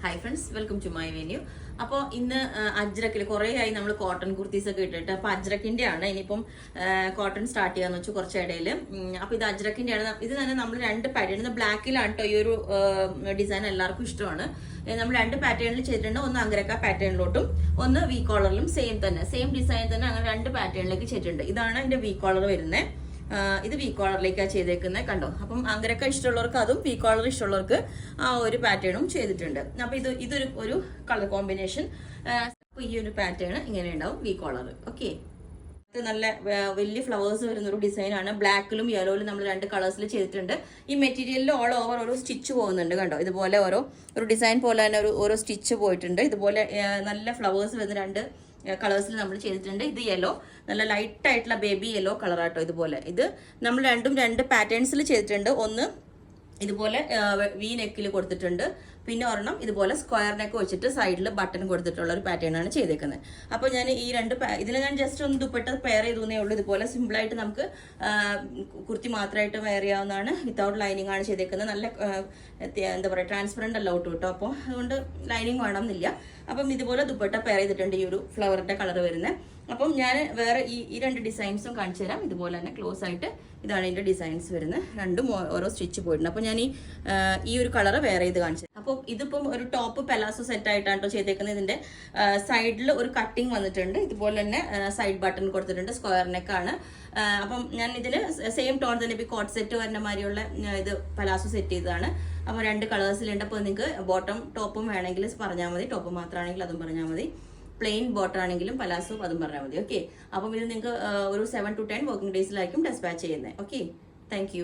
Hi friends, welcome to my venue. അപ്പോൾ ഇന്ന് അജ്രക്കിൽ കുറേ ആയി നമ്മൾ കോട്ടൺ കുർത്തീസ് ഒക്കെ ഇട്ടിട്ട്, അപ്പോൾ അജ്രക്കിന്റെ ആണ് ഇനിയിപ്പം കോട്ടൺ സ്റ്റാർട്ട് ചെയ്യാന്ന് വെച്ചു കുറച്ചിടയിൽ. അപ്പോൾ ഇത് അജ്രക്കിന്റെ ആണ്. ഇത് തന്നെ നമ്മൾ രണ്ട് പാറ്റേൺ, ബ്ലാക്കിലാണ് കേട്ടോ ഈ ഒരു ഡിസൈൻ എല്ലാവർക്കും ഇഷ്ടമാണ്. നമ്മൾ രണ്ട് പാറ്റേണിൽ ചെയ്തിട്ടുണ്ട്. ഒന്ന് അങ്കരക്ക പാറ്റേണിലോട്ടും ഒന്ന് വി കോളറിലും സെയിം ഡിസൈൻ തന്നെ അങ്ങനെ രണ്ട് പാറ്റേണിലേക്ക് ചെയ്തിട്ടുണ്ട്. ഇതാണ് അതിന്റെ വി കോളർ വരുന്നത്. ഇത് വി കോളറിലേക്കാണ് ചെയ്തേക്കുന്നത്, കണ്ടോ. അപ്പം അങ്കരക്ക ഇഷ്ടമുള്ളവർക്ക് അതും വി കോളർ ഇഷ്ടമുള്ളവർക്ക് ആ ഒരു പാറ്റേണും ചെയ്തിട്ടുണ്ട്. അപ്പൊ ഇതൊരു കളർ കോമ്പിനേഷൻ. അപ്പൊ ഈ ഒരു പാറ്റേൺ ഇങ്ങനെ ഉണ്ടാവും വി കോളർ. ഓക്കെ, നല്ല വലിയ ഫ്ലവേഴ്സ് വരുന്ന ഒരു ഡിസൈനാണ്. ബ്ലാക്കിലും യെല്ലോയിലും നമ്മൾ രണ്ട് കളേഴ്സിൽ ചെയ്തിട്ടുണ്ട്. ഈ മെറ്റീരിയലിൽ ഓൾ ഓവർ ഓരോ സ്റ്റിച്ച് പോകുന്നുണ്ട്, കണ്ടോ. ഇതുപോലെ ഒരു ഡിസൈൻ പോലെ തന്നെ ഓരോ സ്റ്റിച്ച് പോയിട്ടുണ്ട്. ഇതുപോലെ നല്ല ഫ്ലവേഴ്സ് വരുന്ന രണ്ട് കളേഴ്സിൽ നമ്മൾ ചെയ്തിട്ടുണ്ട്. ഇത് യെല്ലോ, നല്ല ലൈറ്റ് ആയിട്ടുള്ള ബേബി യെല്ലോ കളറാട്ടോ. ഇതുപോലെ ഇത് നമ്മൾ രണ്ട് പാറ്റേൺസിൽ ചെയ്തിട്ടുണ്ട്. ഒന്ന് ഇതുപോലെ വി നെക്കിൽ കൊടുത്തിട്ടുണ്ട്, പിന്നെ ഒരെണ്ണം ഇതുപോലെ സ്ക്വയർ നെക്ക് വെച്ചിട്ട് സൈഡിൽ ബട്ടൺ കൊടുത്തിട്ടുള്ള ഒരു പാറ്റേൺ ആണ് ചെയ്തേക്കുന്നത്. അപ്പോൾ ഞാൻ ഈ ഇതിൽ ഞാൻ ജസ്റ്റ് ഒന്ന് ദുപ്പട്ട പെയർ ചെയ്തേ ഉള്ളൂ. ഇതുപോലെ സിമ്പിളായിട്ട് നമുക്ക് കുർത്തി മാത്രമായിട്ട് വെയർ ചെയ്യാവുന്നതാണ്. വിത്തൗട്ട് ലൈനിങ് ആണ് ചെയ്തേക്കുന്നത്. നല്ല എന്താ പറയുക, ട്രാൻസ്പെറൻറ്റ് അല്ല ഔട്ട് കേട്ടോ. അപ്പോൾ അതുകൊണ്ട് ലൈനിങ് വേണമെന്നില്ല. അപ്പം ഇതുപോലെ ദുപ്പട്ട പെയർ ചെയ്തിട്ടുണ്ട്, ഈ ഒരു ഫ്ലവറിന്റെ കളർ വരുന്നത്. അപ്പം ഞാൻ വേറെ ഈ രണ്ട് ഡിസൈൻസും കാണിച്ചു തരാം. ഇതുപോലെ തന്നെ ക്ലോസ് ആയിട്ട് ഇതാണ് ഇതിന്റെ ഡിസൈൻസ് വരുന്നത്. രണ്ടും ഓരോ സ്റ്റിച്ച് പോയിട്ടുണ്ട്. അപ്പോൾ ഞാൻ ഈ ഒരു കളർ വേറെ ചെയ്ത് കാണിച്ചു. അപ്പോൾ ഇതിപ്പം ഒരു ടോപ്പ് പെലാസോ സെറ്റ് ആയിട്ടാണ് കേട്ടോ ചെയ്തേക്കുന്നത്. ഇതിന്റെ സൈഡിൽ ഒരു കട്ടിങ് വന്നിട്ടുണ്ട്. ഇതുപോലെ തന്നെ സൈഡ് ബട്ടൺ കൊടുത്തിട്ടുണ്ട്. സ്ക്വയർ നെക്കാണ്. അപ്പം ഞാൻ ഇതിന് സെയിം ടോൺ തന്നെ ഇപ്പോൾ കോട്ട് സെറ്റ് വരുന്ന മാതിരിയുള്ള ഇത് പലാസോ സെറ്റ് ചെയ്തതാണ്. അപ്പോൾ രണ്ട് കളേഴ്സിലുണ്ട്. അപ്പോൾ നിങ്ങൾക്ക് ബോട്ടം ടോപ്പും വേണമെങ്കിൽ പറഞ്ഞാൽ മതി, ടോപ്പ് മാത്രമാണെങ്കിൽ അതും പറഞ്ഞാൽ മതി. പ്ലെയിൻ ബോട്ടം ആണെങ്കിലും പലാസോ അതും പറഞ്ഞാൽ മതി. ഓക്കെ, അപ്പം ഇത് നിങ്ങൾക്ക് ഒരു 7 to 10 വർക്കിംഗ് ഡേയ്സിലായിരിക്കും ഡെസ്പാച്ച് ചെയ്യുന്നത്. Okay, thank